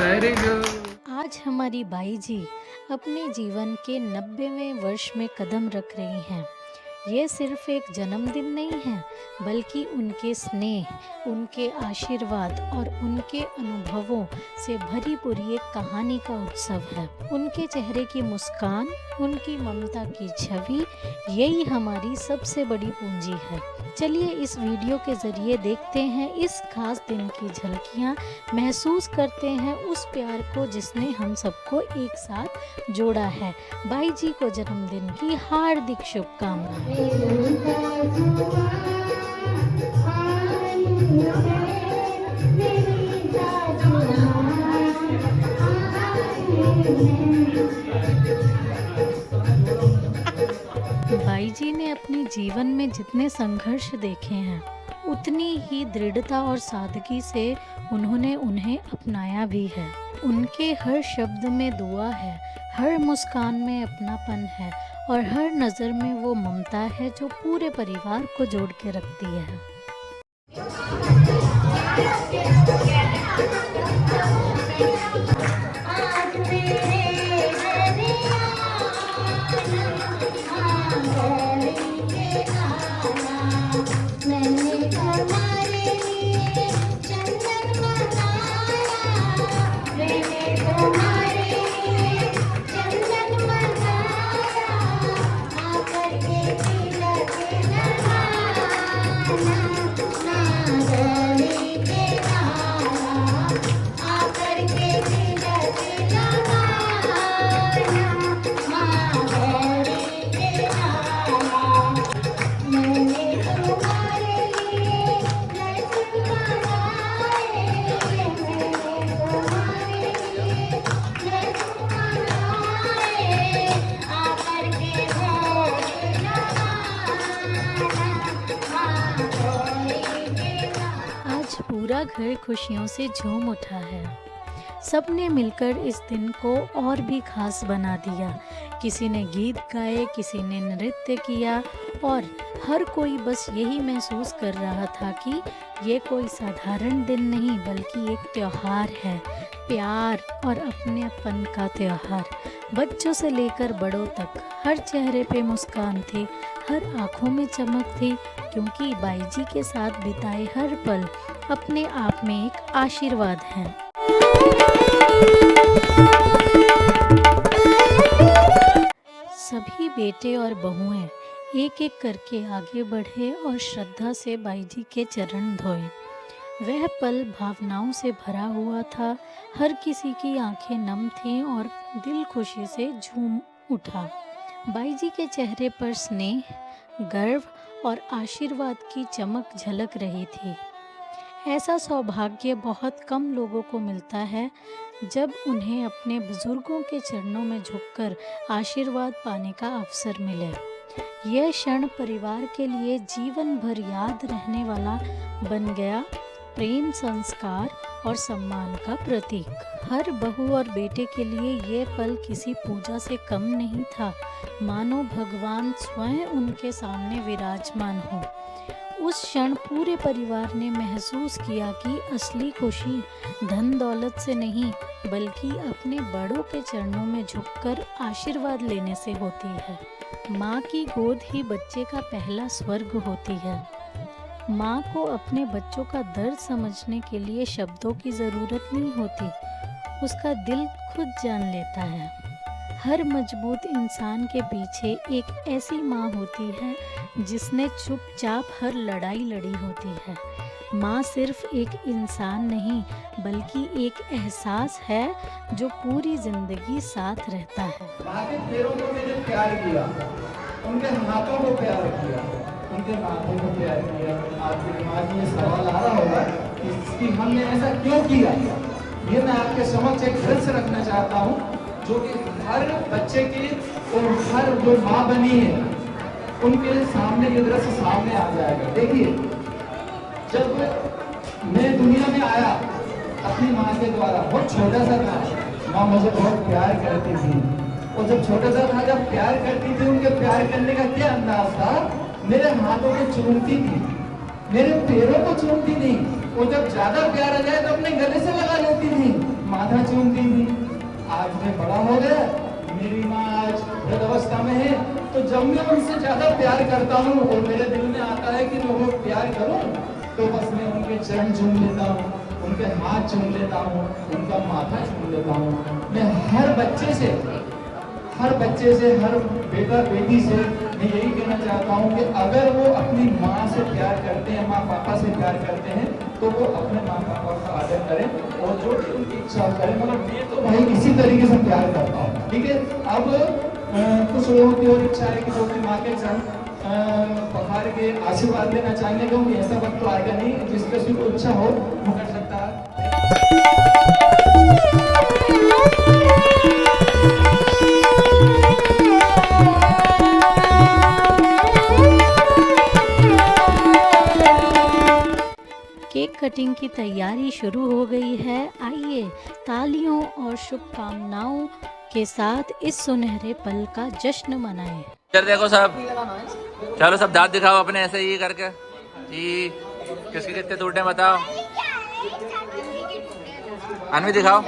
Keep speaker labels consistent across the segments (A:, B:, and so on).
A: Very good.
B: आज हमारी by जी अपने जीवन के 90वें वर्ष में कदम रख रही हैं। ये सिर्फ एक जन्मदिन नहीं है, बल्कि उनके स्नेह, उनके आशीर्वाद और उनके अनुभवों से भरी पूरी एक कहानी का उत्सव है। उनके चेहरे की मुस्कान, उनकी ममता की छवि, यही हमारी सबसे बड़ी पूंजी है। चलिए इस वीडियो के ज़रिए देखते हैं इस खास दिन की झलकियाँ, महसूस करते हैं उस प्यार को जिसने हम सबको एक साथ जोड़ा है। बाई जी को जन्मदिन की हार्दिक शुभकामनाएं। बाई जी ने अपने जीवन में जितने संघर्ष देखे हैं, उतनी ही दृढ़ता और सादगी से उन्होंने उन्हें अपनाया भी है। उनके हर शब्द में दुआ है, हर मुस्कान में अपनापन है और हर नज़र में वो ममता है जो पूरे परिवार को जोड़ के रखती है। पूरा घर खुशियों से झूम उठा है। सबने मिलकर इस दिन को और भी खास बना दिया। किसी ने गीत गाए, किसी ने नृत्य किया और हर कोई बस यही महसूस कर रहा था कि ये कोई साधारण दिन नहीं, बल्कि एक त्योहार है, प्यार और अपनेपन का त्योहार। बच्चों से लेकर बड़ों तक हर चेहरे पे मुस्कान थी, हर आंखों में चमक थी, क्योंकि बाई जी के साथ बिताए हर पल अपने आप में एक आशीर्वाद है। सभी बेटे और बहुएं एक एक करके आगे बढ़े और श्रद्धा से बाई जी के चरण धोए। वह पल भावनाओं से भरा हुआ था। हर किसी की आंखें नम थीं और दिल खुशी से झूम उठा। बाई जी के चेहरे पर स्नेह, गर्व और आशीर्वाद की चमक झलक रही थी। ऐसा सौभाग्य बहुत कम लोगों को मिलता है, जब उन्हें अपने बुजुर्गों के चरणों में झुककर आशीर्वाद पाने का अवसर मिले। यह क्षण परिवार के लिए जीवन भर याद रहने वाला बन गया, प्रेम, संस्कार और सम्मान का प्रतीक। हर बहू और बेटे के लिए ये पल किसी पूजा से कम नहीं था, मानो भगवान स्वयं उनके सामने विराजमान हो। उस क्षण पूरे परिवार ने महसूस किया कि असली खुशी धन दौलत से नहीं, बल्कि अपने बड़ों के चरणों में झुककर आशीर्वाद लेने से होती है। माँ की गोद ही बच्चे का पहला स्वर्ग होती है। माँ को अपने बच्चों का दर्द समझने के लिए शब्दों की ज़रूरत नहीं होती, उसका दिल खुद जान लेता है। हर मजबूत इंसान के पीछे एक ऐसी माँ होती है जिसने चुपचाप हर लड़ाई लड़ी होती है। माँ सिर्फ एक इंसान नहीं, बल्कि एक एहसास है जो पूरी जिंदगी साथ रहता है।
C: माँ के पैरों को मैंने प्यार किया, उनके हाथों को प्यार किया, उनके माथे को प्यार किया। आपके दिमाग में ये सवाल आ रहा होगा कि हमने ऐसा क्यों किया। ये मैं आपके समक्ष एक दृश्य रखना चाहता हूँ, जो कि हर बच्चे की और हर जो माँ बनी है उनके सामने ये दृश्य सामने आ जाएगा। देखिए, जब मैं दुनिया में आया अपनी माँ के द्वारा, बहुत छोटा सा था, माँ मुझे बहुत प्यार करती थी। और जब छोटा सा था, जब प्यार करती थी, उनके प्यार करने का क्या अंदाज था, मेरे हाथों को चूमती थी, मेरे पैरों को चूमती थी, वो जब ज्यादा प्यार आ जाए तो अपने गले से लगा लेती थी, माथा चूमती थी। आज मैं बड़ा हो गया, मेरी माँ आज वृद्धावस्था में है, तो जब मैं उनसे ज्यादा प्यार करता हूँ और मेरे दिल में आता है कि मैं वो प्यार करूँ, तो बस मैं उनके चरण चूम लेता हूँ, उनके हाथ चूम लेता हूँ, उनका माथा चूम लेता हूँ। मैं हर बच्चे से, हर बेटा बेटी से मैं यही कहना चाहता हूँ कि अगर वो अपनी माँ से प्यार करते हैं, माँ पापा से प्यार करते हैं, तो वो अपने माँ पापा का आदर करें और जो भी उनकी इच्छा करें। मतलब मैं तो भाई इसी तरीके से प्यार करता हूँ, ठीक है। अब कुछ लोगों की और इच्छा है कि जो अपनी माँ के चरण पखार के आशीर्वाद लेना चाहेंगे, क्योंकि ऐसा वक्त तो आएगा नहीं जिसके किसी को इच्छा हो वो कर सकता है।
B: केक कटिंग की तैयारी शुरू हो गई है। आइए तालियों और शुभकामनाओं के साथ इस सुनहरे पल का जश्न मनाएं।
A: इधर देखो सब, चलो सब दांत दिखाओ अपने ऐसे ही करके जी। किसके कितने टूटे बताओ, अनवी दिखाओ।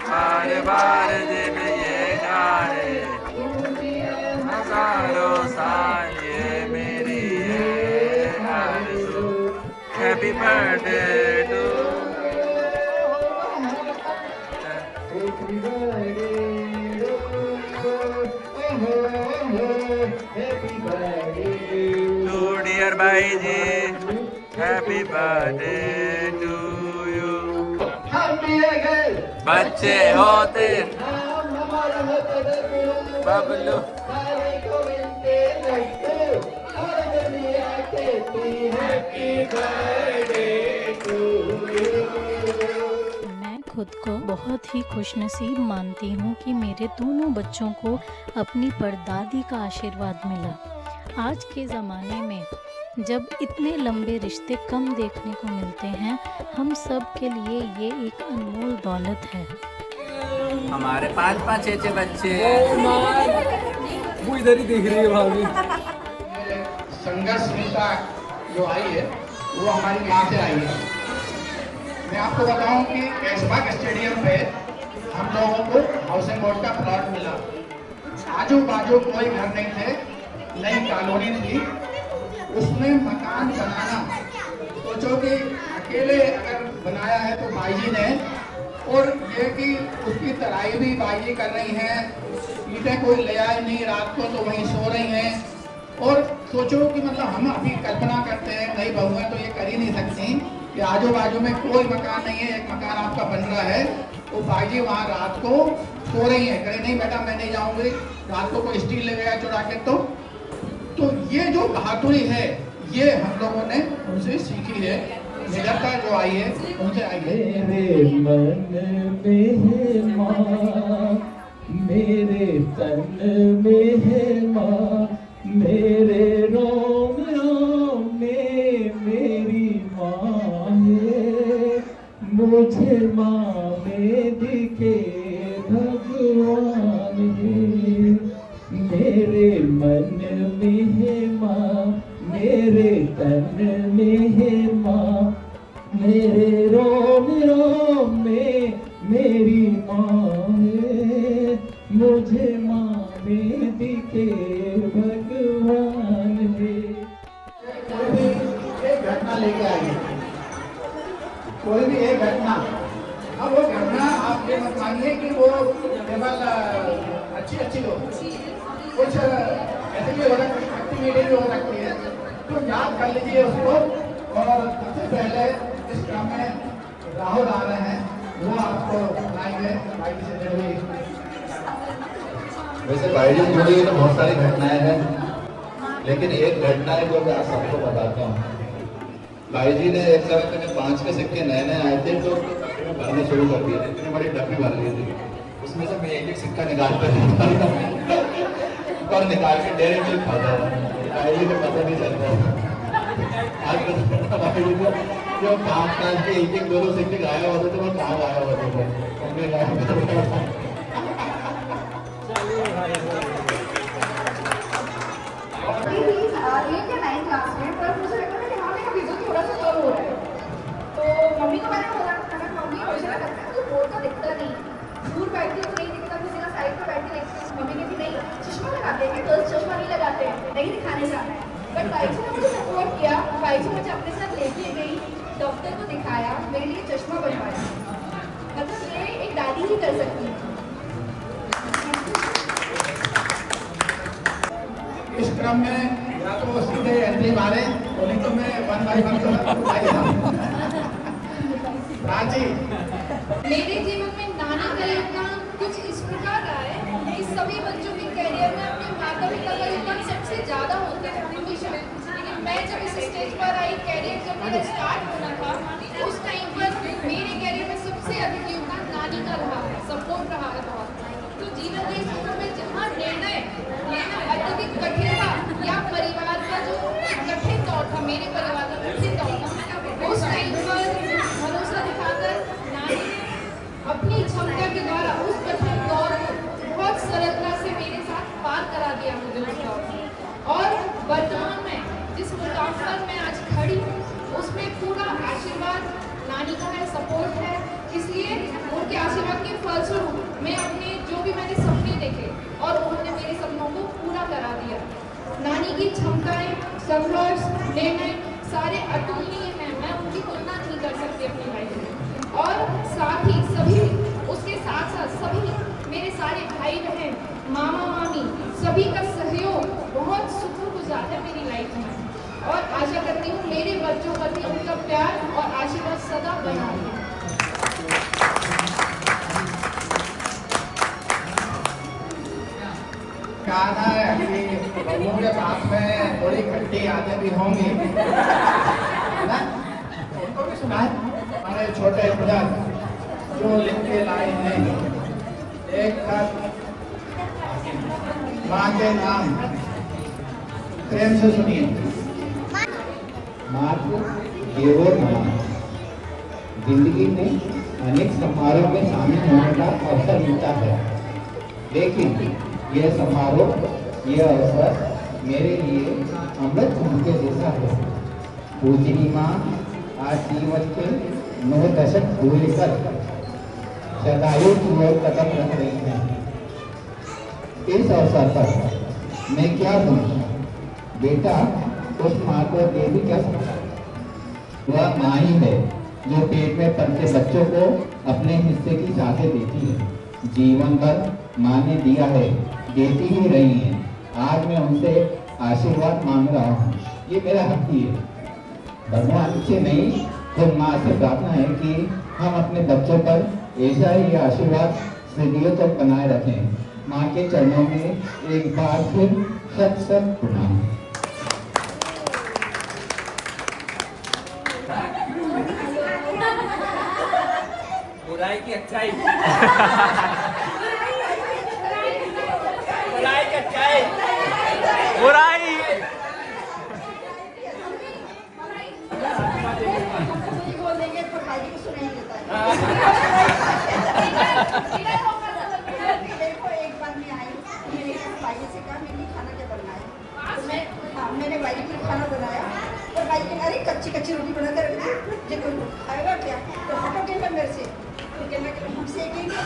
A: बार बार दिन ये गाए, हजारों साल ये मेरी आरज़ू। हैप्पी बर्थडे टू डियर भाई जी, हैप्पी बर्थडे टू यू। बच्चे होते बबलू,
B: मैं खुद को बहुत ही खुशनसीब मानती हूँ कि मेरे दोनों बच्चों को अपनी परदादी का आशीर्वाद मिला। आज के ज़माने में जब इतने लंबे रिश्ते कम देखने को मिलते हैं, हम सब के लिए ये एक अनमोल दौलत है।
A: हमारे 5-5 6 बच्चे।
D: वो इधर ही देख रही है भाभी।
C: संघर्ष नेता जो आई है वो हमारी माँ से आई है। मैं आपको बताऊं कि ऐशबाग स्टेडियम पे हम लोगों को हाउसिंग बोर्ड का प्लॉट मिला। आजू बाजू कोई घर नहीं थे, नई कॉलोनी थी, उसमें मकान बनाना सोचो कि अकेले अगर बनाया है तो भाई जी ने, और ये कि उसकी तराई भी भाई जी कर रही हैं, ईटें कोई ले आए नहीं, रात को तो वहीं सो रही हैं। और सोचो कि मतलब हम अभी कल्पना करते हैं नई बहू है तो ये कर ही नहीं सकती कि आजू बाजू में कोई मकान नहीं है, एक मकान आपका बन रहा है, तो भाई जी वहाँ रात को सो रही है। कहे नहीं बेटा मैं नहीं जाऊँगी, रात को कोई स्टील ले गया चुरा के। तो ये जो बहादुरी है ये हम लोगों ने उनसे सीखी है, निडरता जो आई है उनसे आई है।
E: मेरे मन में माँ, मेरे तन में है माँ, मेरे रोम रोम में मेरी माँ है। मुझे माँ में दिखे भगवान है। मेरे मन में है माँ, मेरे तन में है माँ, मेरे रोम रोम में मेरी माँ है। मुझे माँ में दिखे भगवान है।
C: कोई भी एक घटना लेके आइए, कोई भी एक घटना। अब वो घटना आप ये मत मानिए कि वो केवल अच्छी हो, कुछ ऐसे भी हो रखती है, एक्टिविटी भी हो रखती है, तो याद कर लीजिए उसको। और सबसे पहले इस काम में राहुल आ रहे हैं, वो आपको बताएंगे भाई से जुड़ी।
F: वैसे भाई जी जुड़ी हुई तो बहुत सारी घटनाएं हैं, लेकिन एक घटना है जो मैं आप सबको बताता हूँ। भाई जी ने एक समय पे 5 के सिक्के नए नए आए थे तो में भरने शुरू कर दिए थे, इतने बड़े डब्बे भर लिए थे, उसमें से मैं एक एक सिक्का निकालता रहता और निकाल के डेरे में खाता था। ये तो पता नहीं चलता। आज जो 5 के एक एक 2 सिक्के गायब होते थे, वो कहाँ गायब होते थे, उनमें गायब
D: क्लास में, पर मुझे लगा कि हाँ मेरा विजन थोड़ा सा कम हो रहा है। तो मम्मी को मैंने बोला था, मम्मी मुझे ना लगता है मुझे बोर्ड का दिखता नहीं, दूर बैठती तो नहीं दिखता, किसी का साइड पर बैठ के देखती हूँ। मम्मी कहती नहीं चश्मा लगाते हैं, गर्ल्स चश्मा नहीं लगाते हैं, नहीं दिखाने जाना है। बट भाई जी ने मुझे सपोर्ट किया, भाई जी मुझे अपने साथ लेके गई, डॉक्टर को दिखाया, मेरे लिए चश्मा बनवाया। मतलब ये एक दादी ही कर सकती है।
C: इस क्रम में या तो सीधे एंट्री मारे, नहीं तो मैं 1 by 1 राजी।
D: मेरे जीवन में नानी का योगदान कुछ इस प्रकार रहा है कि सभी बच्चों के करियर में अपने माता पिता का योगदान सबसे ज्यादा होता है हमेशा। लेकिन मैं जब इस स्टेज पर आई, करियर जब मेरा स्टार्ट होना था, उस टाइम पर मेरे करियर में सबसे अधिक योगदान नानी का रहा है, सपोर्ट रहा है बहुत। तो जीवन के स्कूल में जहाँ निर्णय लेना अत्यधिक कठिन था, या परिवार का जो कठिन दौर था, मेरे परिवार का कठिन दौर था, उस टाइम पर भरोसा दिखाकर नानी ने अपनी क्षमता के द्वारा उस कठिन दौर को बहुत सरलता से मेरे साथ पार करा दिया मुझे उस दौर से। और वर्तमान में जिस मुकाम पर मैं आज खड़ी हूँ, उसमें पूरा आशीर्वाद नानी का है, सपोर्ट है। इसलिए उनके आशीर्वाद के फलस्वरूप मैं अपने जो भी मैंने सपने देखे और उन्होंने मेरे सपनों को पूरा करा दिया। नानी की क्षमताएं, संघर्ष, निर्णय सारे अतुलनीय हैं, मैं उनकी तुलना नहीं कर सकती अपनी लाइफ में। और साथ ही सभी, उसके साथ साथ सभी मेरे सारे भाई बहन, मामा मामी, सभी का सहयोग बहुत शुक्रगुजार है मेरी लाइफ में। और आशा करती हूँ मेरे बच्चों पर भी उनका प्यार और आशीर्वाद सदा बना रहे।
C: कहा है कि बबुओं के साथ में थोड़ी खट्टी यादें भी होंगी, है ना? उनको भी सुनाए हमारे छोटे बुजुर्ग जो लिख के लाए हैं। एक खत माँ के नाम, प्रेम से सुनिए।
E: मात्र देवो नमः। जिंदगी में अनेक समारोह में शामिल होने का अवसर मिलता है, लेकिन यह समारोह, यह अवसर मेरे लिए अमृत कुंभ के जैसा है। पूजनी माँ आज जीवन के 9 दशक भूल कर शतायु की ओर कदम रख रही हैं। इस अवसर पर मैं क्या दूँ? बेटा उस माँ को दे भी क्या सकता? वह माँ ही है जो पेट में पलते बच्चों को अपने हिस्से की चाहते देती है। जीवन भर माँ ने दिया है, देती ही रही है। आज मैं उनसे आशीर्वाद मांग रहा हूँ, ये मेरा हक ही है। भगवान से नहीं, तो माँ से प्रार्थना है कि हम अपने बच्चों पर ऐसा ही आशीर्वाद सदियों तक बनाए रखें। माँ के चरणों में एक बार फिर सत सत प्रणाम।
G: बुराई की अच्छाई, बुराई की अच्छाई,
A: बुराई
D: बोलेंगे तो भाई को सुनाई देता है। देखो एक बार मैं आई, मैंने भाई से कहा मेरे खाना क्या बनना है, तो मैंने भाई के लिए खाना बनाया। और भाई ने अरे कच्ची कच्ची रोटी बना कर रखी, जो कोई खाएगा क्या, तो हटोगे मैं मेरे से, तो कहना कि हम सेकेंगे आप।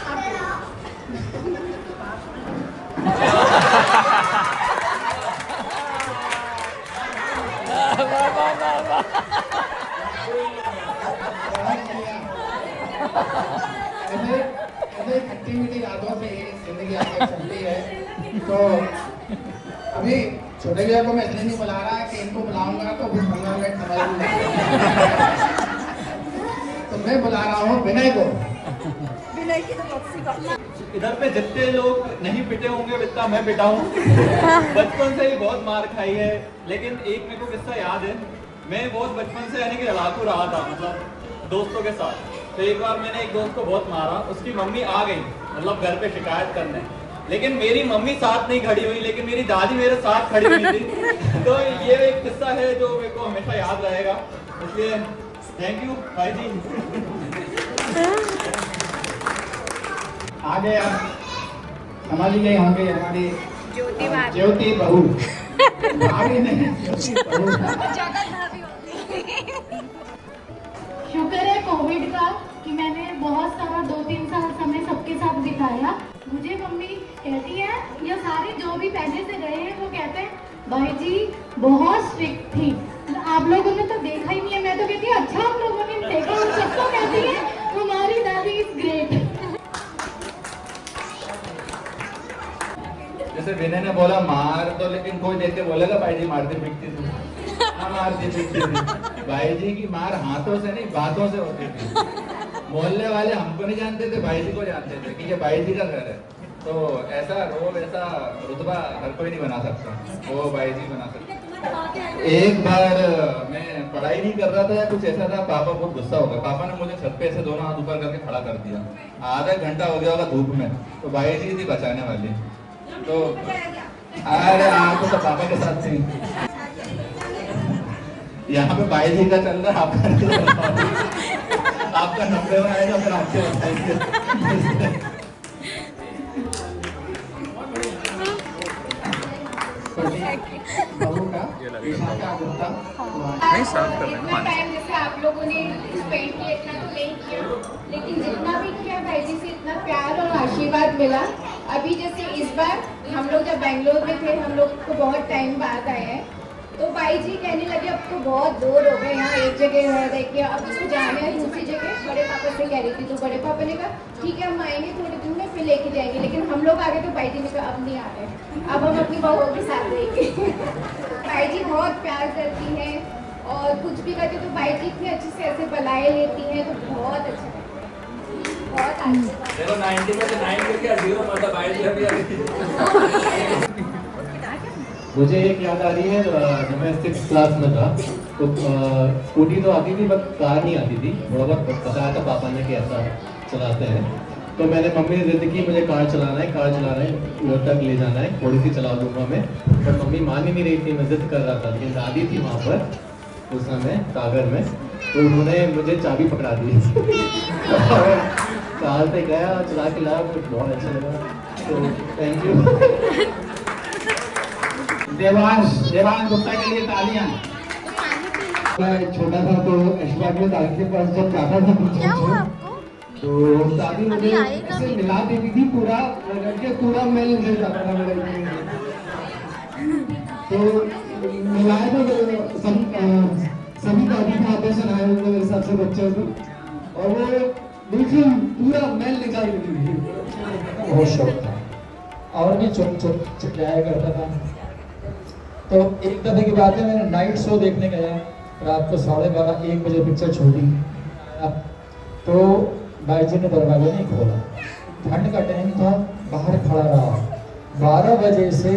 C: ऐसे खट्टी मीठी यादों से ही जिंदगी आगे चलती है। तो अभी छोटे भैया को मैं इसलिए नहीं बुला रहा कि इनको बुलाऊंगा तो फिर 15 मिनट समझ नहीं। तो मैं बुला रहा हूँ विनय को।
D: विनय की तो बहुत सी बात।
G: इधर पे जितने लोग नहीं पिटे होंगे उतना मैं पिटा हूँ। बचपन से ही बहुत मार खाई है, लेकिन एक मेरे को किस्सा याद है। मैं बहुत बचपन से यानी कि लड़ाकू रहा था, मतलब दोस्तों के साथ। तो एक बार मैंने एक दोस्त को बहुत मारा, उसकी मम्मी आ गई मतलब घर पे शिकायत करने, लेकिन मेरी मम्मी साथ नहीं खड़ी हुई, लेकिन मेरी दादी मेरे साथ खड़ी हुई थी। तो ये एक किस्सा है जो मेरे को हमेशा याद रहेगा, इसलिए थैंक यू भाई जी।
C: आगे आप समझ गए होंगे हमारी ज्योति बहू। आगे नहीं, ज्योति बहू।
H: शुक्र है कोविड का कि मैंने बहुत सारा 2-3 साल समय सबके साथ बिताया। मुझे मम्मी कहती है, या सारे जो भी पहले से गए हैं वो कहते हैं भाई जी बहुत स्ट्रिक्ट थी, आप लोगों ने तो देखा ही नहीं है। मैं तो कहती हूँ अच्छा आप लोगों ने देखा, और सबको कहती है हमारी दादी इज ग्रेट।
F: जैसे विनय ने बोला मार तो, लेकिन कोई देख के बोलेगा भाई जी मारती पीटती थी। हाँ मारती पीटती थी। भाई जी की मार हाथों से नहीं बातों से होती थी। मोहल्ले वाले हमको नहीं जानते थे, भाई जी को जानते थे कि ये भाई जी का घर है। तो ऐसा रोब, ऐसा रुतबा हर कोई नहीं बना सकता, वो भाई जी बना सकते। एक बार मैं पढ़ाई नहीं कर रहा था या कुछ ऐसा था, पापा बहुत गुस्सा हो गया। पापा ने मुझे छत पे ऐसे दोनों हाथ ऊपर करके खड़ा कर दिया। आधा घंटा हो गया होगा धूप में, तो भाई जी थी बचाने वाली। तो अरे आप तो पापा के साथ थी। यहाँ पे भाई जी का चल रहा है, आपका 90 में आएगा फिर आपके बताएंगे।
C: बहू का ईशा का गुस्सा।
A: नहीं साफ कर
D: इतना टाइम जैसे आप लोगों ने स्पेंड किया इतना तो नहीं किया, लेकिन जितना भी किया भाई जी से इतना प्यार और आशीर्वाद मिला। अभी जैसे इस बार हम लोग जब बेंगलोर में थे, हम लोग को बहुत टाइम बाद आए हैं, तो भाई जी कहने लगे अब तो बहुत दूर हो गए, यहाँ एक जगह रह रह के अब उसको जाना है दूसरी जगह। बड़े पापा से कह रही थी, तो बड़े पापा ने कहा ठीक है हम आएंगे थोड़े दिन में फिर लेके जाएंगे, लेकिन हम लोग आ गए तो भाई जी ने कहा अब नहीं आ रहे, अब हम अपनी बहुओं के साथ रहेंगे। भाई जी बहुत प्यार करती हैं और कुछ भी करते तो भाई जी इतने अच्छे से ऐसे बुलाए लेती हैं, तो बहुत अच्छा लगता है, बहुत अच्छा।
G: देखो 90 में से 9 करके 0 मतलब भाई जी अभी
I: मुझे एक याद आ रही है, जब मैं 6th क्लास में था तो स्कूटी तो आती थी बट कार नहीं आती थी। थोड़ा बहुत बताया था पापा ने कि ऐसा चलाते हैं, तो मैंने मम्मी ने जिद की मुझे कार चलाना है, घर तक ले जाना है, थोड़ी सी चला लूँगा मैं। पर मम्मी मान ही नहीं रही थी, मैं जिद कर रहा था। लेकिन दादी थी वहाँ पर उस समय सागर में, तो उन्होंने मुझे चाबी पकड़ा दी और कार से गया चला के लाया, मुझे बहुत अच्छा लगा। तो थैंक यू।
C: देवांश गुप्ता के लिए तालियां। मैं छोटा था तो ऐश्वर्या में दादी के पास जब जाता था तो दादी मुझे ऐसे मिला देती थी, पूरा के पूरा मेल मिल जाता था मेरे। तो मिलाए तो सभी दादी का ऑपरेशन आए हुए मेरे सबसे बच्चों को, और वो बिल्कुल पूरा मेल निकाल देती थी।
J: बहुत शौक था और मैं चुप जाया करता था। तो एक दफे की बात है, मैंने नाइट शो देखने गया, रात को 12:30-1 बजे पिक्चर छोड़ी। तो भाई जी ने दरवाजा नहीं खोला, ठंड का टाइम था, बाहर खड़ा रहा 12 बजे से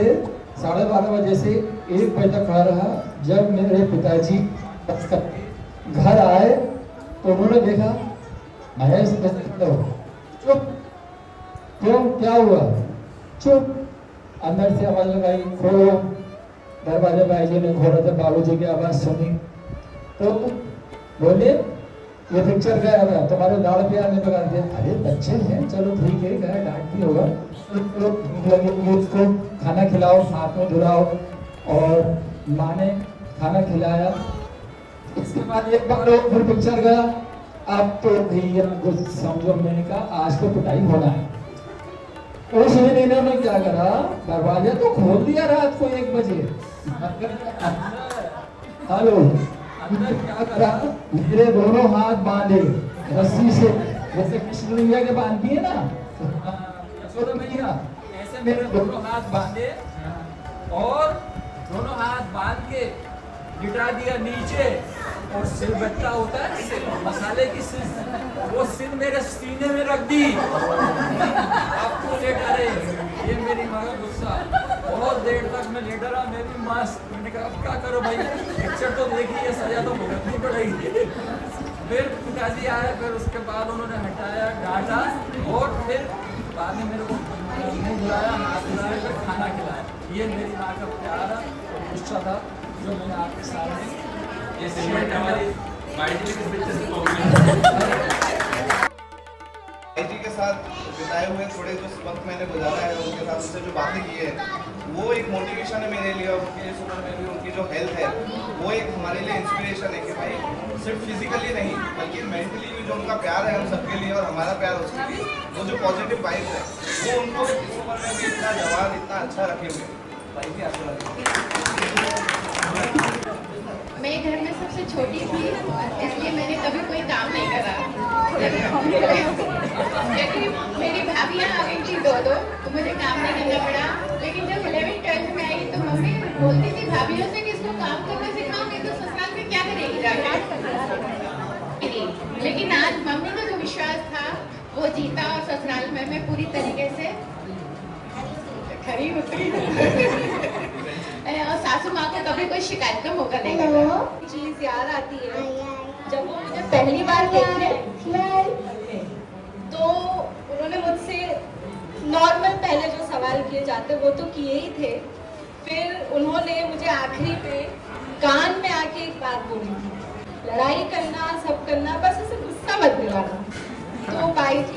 J: 12:30 बजे से 1 बजे तक खड़ा रहा। जब मेरे पिताजी घर आए तो उन्होंने देखा महेश चुप, क्यों क्या हुआ, चुप। अंदर से आवाज लगाई खोलो, दरवाजे भाई जी ने खोला था, बाबूजी की आवाज सुनी तो बोले ये पिक्चर गया था, तुम्हारे लाड़ प्यार ने पकड़ दिया। अरे बच्चे हैं, चलो ठीक है, गया डांट भी होगा, उसको खाना खिलाओ, हाथ में धुलाओ, और माँ ने खाना खिलाया। इसके बाद एक बार फिर पिक्चर गया। अब तो भैया कुछ समझो, मैंने कहा आज तो पिटाई होना है। उस महीने में क्या करा, दरवाजा तो खोल दिया रात को 1 बजे। हेलो, अंदर क्या करा, मेरे दोनों हाथ बांधे रस्सी से, जैसे कृष्ण मैया के बांधती है ना यशोदा मैया, ऐसे मेरे दोनों हाथ बांधे और दोनों हाथ बांध के गिटा दिया नीचे, और सिलबट्टा होता है मसाले की सिल, वो सिल मेरे सीने में रख दी। आपको लेटा रहे, ये मेरी माँ का गुस्सा। बहुत देर तक मैं लेटा रहा, मेरी माँ, मैंने कहा अब क्या करो भाई, पिक्चर तो देखी है, सजा तो भुगतनी पड़ेगी। फिर
K: पिताजी आए, फिर उसके बाद उन्होंने हटाया, डांटा और फिर बाद में मेरे को मुँह बुलाया, हाथ बुलाया, फिर खाना खिलाया। ये मेरी माँ का प्यार और गुस्सा था जो मैंने आपके सामने ये शेयर
F: जी के साथ बिताए हुए थोड़े जो वक्त मैंने गुजारा है, उनके साथ उनसे जो बातें की है, वो एक मोटिवेशन है मेरे लिए। और उनकी इस उम्र में भी उनकी जो हेल्थ है वो एक हमारे लिए इंस्पिरेशन है कि भाई सिर्फ फिजिकली नहीं बल्कि मेंटली भी जो उनका प्यार है हम सबके लिए और हमारा प्यार उसके लिए, वो जो पॉजिटिव वाइब है वो उनको इस उम्र में भी इतना जवान, इतना अच्छा रखे हुए। भाई जी आपको
H: मैं घर में सबसे छोटी थी, इसलिए मैंने कभी कोई काम नहीं करा। लेकिन मेरी भाभियाँ आ गई थी दो, तो मुझे काम नहीं करना पड़ा। लेकिन जब 11th-12th में आई तो मम्मी बोलती थी भाभियों से कि इसको काम करना सिखाओगे तो ससुराल में क्या करेगी जाकर। लेकिन आज मम्मी का जो विश्वास था वो जीता और ससुराल में मैं पूरी तरीके से खरी उतरी। और सासू माँ को कभी कोई शिकायत का मौका नहीं मिला।
L: चीज याद आती है जब वो मुझे पहली बार देखने तो उन्होंने मुझसे नॉर्मल पहले जो सवाल किए जाते वो तो किए ही थे। फिर उन्होंने मुझे आखिरी पे कान में आके एक बात बोली थी, लड़ाई करना सब करना, बस ऐसे गुस्सा मत दिलाना। तो भाई जी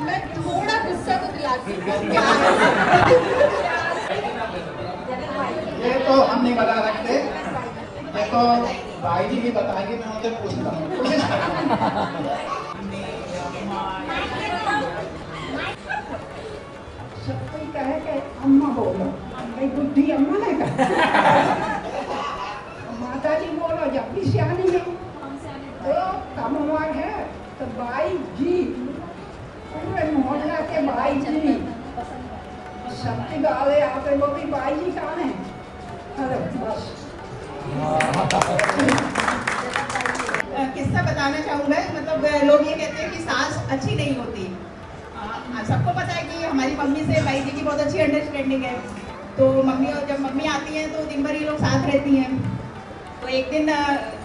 L: मैं थोड़ा गुस्सा तो दिलाती हूँ।
C: ये तो हम नहीं बता सकते, ये तो भाई जी भी बताएंगे, मैं उनसे पूछता हूँ।
M: सब कोई कहे कि अम्मा बोलो, भाई बुद्धि अम्मा ने कहा। माता जी बोलो जब भी सियानी है तो कम उम्र है तो भाई जी, पूरे मोहल्ला के भाई जी सबकी गाले आते, वो भी भाई जी कहाँ है। अरे बस
L: किस्सा बताना चाहूँगा। मतलब लोग ये कहते हैं कि सास अच्छी नहीं होती। सबको पता है कि हमारी मम्मी से भाई जी की बहुत अच्छी अंडरस्टैंडिंग है। तो मम्मी, और जब मम्मी आती हैं तो दिन भर ये लोग साथ रहती हैं। तो एक दिन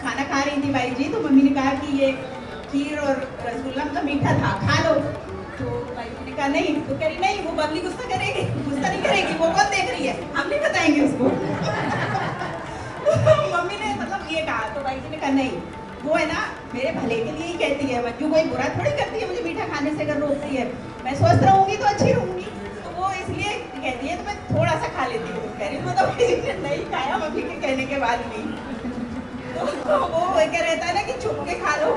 L: खाना खा रही थी भाई जी, तो मम्मी ने कहा कि ये खीर और रसगुल्ला मतलब मीठा था, खा लो। तो भाई जी ने कहा नहीं। तो कह रही नहीं, वो बबली गुस्सा करेगी। गुस्सा नहीं करेगी, वो कौन देख रही है, हम नहीं बताएंगे उसको। मम्मी ने मतलब ये कहा। तो भाई जी ने कहा नहीं, वो है ना मेरे भले के लिए ही कहती है, मंजू कोई बुरा थोड़ी करती है मुझे मीठा खाने से अगर रोकती है। मैं स्वस्थ रहूंगी तो अच्छी रहूंगी, तो वो इसलिए कहती है। तो मैं थोड़ा सा खा लेती हूँ। कह रही मतलब नहीं खाया मम्मी के कहने के बाद भी। तो वो क्या रहता है ना कि छुप के खा लो।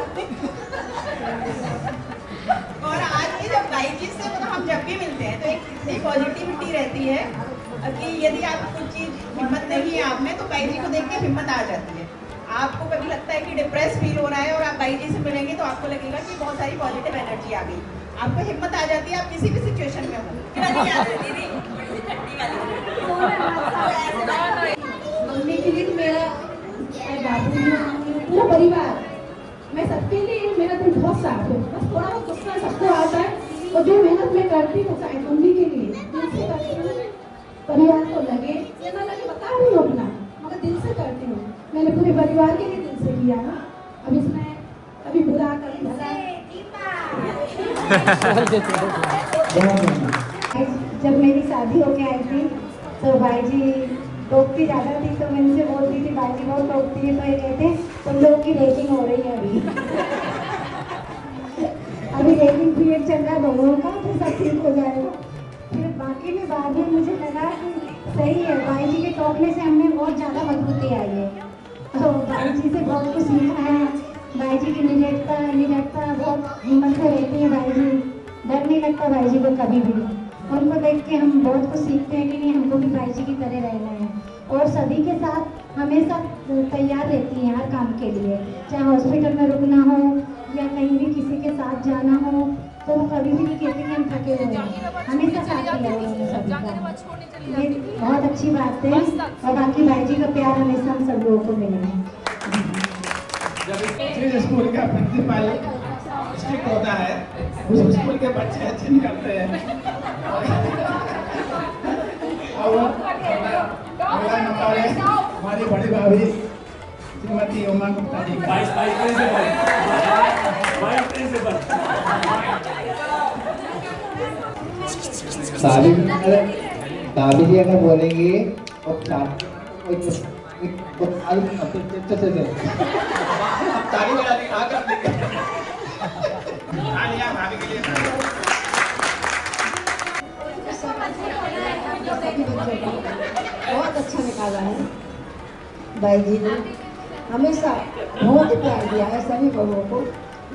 L: और आज भी जब भाई जी से मतलब हम जब भी मिलते हैं तो एक इतनी पॉजिटिविटी रहती है कि यदि आप कुछ चीज़ हिम्मत नहीं है आप में, तो भाई जी को देख के हिम्मत आ जाती है। आपको कभी लगता है कि डिप्रेस फील हो रहा है और आप भाई जी से मिलेंगे तो आपको लगेगा कि बहुत सारी पॉजिटिव एनर्जी आ गई, आपको हिम्मत आ जाती है, आप किसी भी सिचुएशन में हो।
H: मम्मी के लिए मेरा बाबू पूरा परिवार, मैं सबके लिए मेरा दिल बहुत साफ है। बस थोड़ा बहुत गुस्सा सबको आता है और जो मेहनत मैं करती हूँ शायद मम्मी के लिए दिल से करती हूँ। परिवार को लगे या ना लगे बता रही हूँ अपना, मगर दिल से करती हूँ। मैंने पूरे परिवार के लिए दिल से किया ना। अब इसमें कभी बुरा कभी भला। जब मेरी शादी होके आई थी तो भाई जी टोकती ज़्यादा थी, तो मैं उनसे बोलती थी भाई जी बहुत टोकती है। तो ये कहते तुम लोग की रेटिंग हो रही है अभी रेटिंग पीरियड चल रहा है दोनों का, तो सब ठीक हो जाएगा। फिर बाकी में बाद में मुझे लगा कि सही है, भाई जी के टोकने से हमें बहुत ज़्यादा मजबूती आई है। तो भाई जी से बहुत कुछ सीखा है। भाई जी की निडरता बहुत हिम्मत से रहती है। भाई जी डर नहीं लगता भाई जी को कभी भी। उनको देख के हम बहुत कुछ सीखते हैं कि नहीं हमको भी भाई जी की तरह रहना है। और सभी के साथ हमेशा तैयार रहती हैं हर काम के लिए, चाहे हॉस्पिटल में रुकना हो या कहीं भी किसी के साथ जाना हो, तो वो कभी भी नहीं कहते कि हम थके हुए हैं, हमेशा साथ दिया उन्होंने सभी का। ये बहुत अच्छी बात है। और बाकी भाई जी का प्यार हमेशा हम सब लोगों को मिलेगा।
C: जिस स्कूल का प्रिंसिपल स्ट्रिक्ट होता है उस स्कूल के बच्चे अच्छे निकलते हैं। और अगला नंबर है हमारी बड़ी भाभी श्रीमती उमा गुप्ता जी।
E: दादी जी अगर बोलेंगे तो
C: ताली बजा दी कहाँ कर देंगे तालियां भाभी के लिए
M: बहुत अच्छा निकाला है भाई जी ने। हमेशा बहुत ही प्यार दिया है सभी बहुओं को,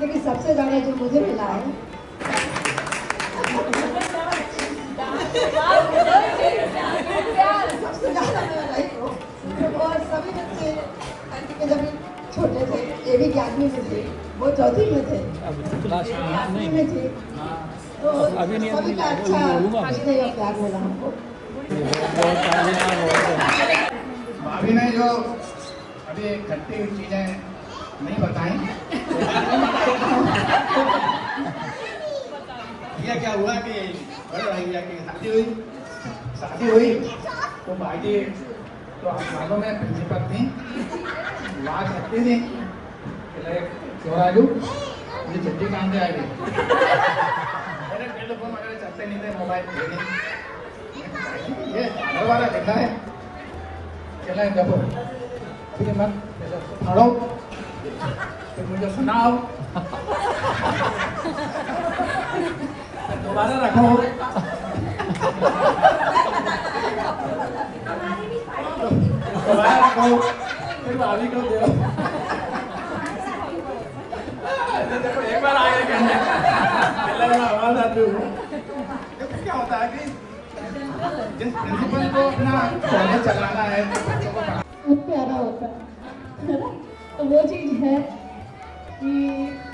M: लेकिन सबसे ज़्यादा जो मुझे मिला है सबसे ज़्यादा मेरा भाई को। और सभी बच्चे के जब छोटे थे, ये भी 11वीं में थे, वो 4वीं में थे, 8वीं में थे, तो सभी का अच्छा स्नेह और प्यार मिला हमको।
C: भाभी ने जो अभी खट्टी हुई चीजें नहीं बताई, ये क्या हुआ कि बड़े भैया की शादी हुई तो भाई जी तो मालूम में प्रिंसिपल थी, वहाँ करती थी राजू मुझे छुट्टी काम से आएगी मेरे टेलीफोन वगैरह चलते नहीं थे, मोबाइल थे नहीं, ये घर वाला देखा है चला है देखो फिर मत पढ़ो फिर मुझे सुनाओ दोबारा रखो दोबारा रखो फिर भाभी को दो देखो एक बार आगे कहने आवाज आती है। क्या होता है कि जिस प्रिंसिपल को अपना कॉलेज चलाना है तो बच्चों को
H: बहुत प्यारा होता है ना। तो वो चीज़ है कि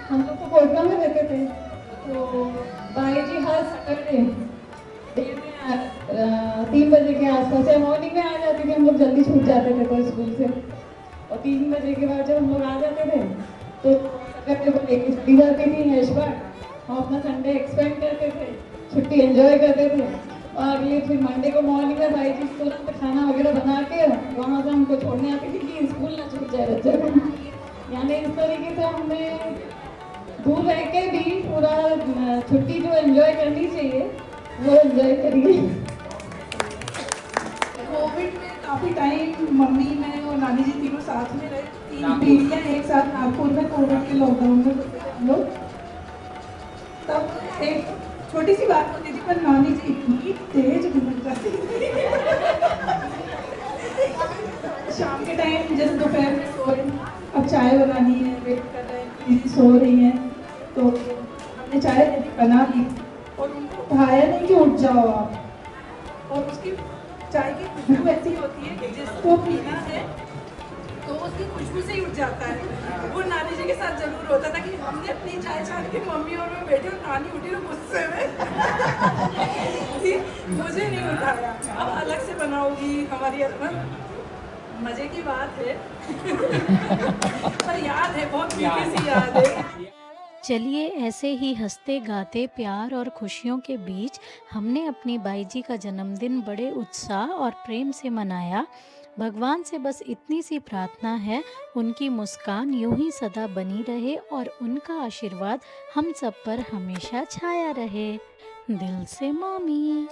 H: हम लोग तो कोटला में रहते थे, तो भाई जी हर सैटरडे 3 बजे के आसपास या मॉर्निंग में आ जाती थी, हम लोग जल्दी छूट जाते थे तो स्कूल से, और 3 बजे के बाद जब हम लोग आ जाते थे तो सैटरडे को लेके छुट्टी जाती थी हैश बार, हम अपना संडे एक्सपेंड करते थे, छुट्टी एंजॉय करते थे, और अगले फिर मंडे को मॉर्निंग में भाई जी तुरंत खाना वगैरह बना के वहाँ से हमको छोड़ने आती थी कि स्कूल ना छूट जाए बच्चे को। यानी इस तरीके से हमने दूर रह के भी पूरा छुट्टी जो एंजॉय करनी चाहिए वो एंजॉय करिए।
L: कोविड में काफ़ी टाइम मम्मी मैं और नानी जी तीनों साथ में रहे, 3 पीढ़ियाँ एक साथ नागपुर में कोविड के लॉकडाउन में हम लोग। तब एक छोटी सी बात होती थी पर नानी जी इतनी तेज घूमने जाती थी शाम के टाइम जैसे दोपहर में सो रही, अब चाय बनानी है, वेट कर रहे हैं, दीदी सो रही हैं, तो हमने चाय बना दी और उनको उठाया नहीं कि उठ जाओ आप, और उसकी चाय की खुशबू ऐसी होती है कि जिसको पीना है तो उसकी खुशबू से ही उठ जाता है। वो नानी जी के साथ जरूर होता था कि हमने अपनी चाय छान के मम्मी और मैं बैठे और नानी उठी तो गुस्से में मुझे नहीं उठाया, अब अलग से बनाओगी हमारी अलग मजे की बात है पर याद है, बहुत मीठी सी याद है।
B: चलिए ऐसे ही हंसते गाते प्यार और खुशियों के बीच हमने अपनी बाई जी का जन्मदिन बड़े उत्साह और प्रेम से मनाया। भगवान से बस इतनी सी प्रार्थना है, उनकी मुस्कान यूं ही सदा बनी रहे और उनका आशीर्वाद हम सब पर हमेशा छाया रहे। दिल से मम्मी।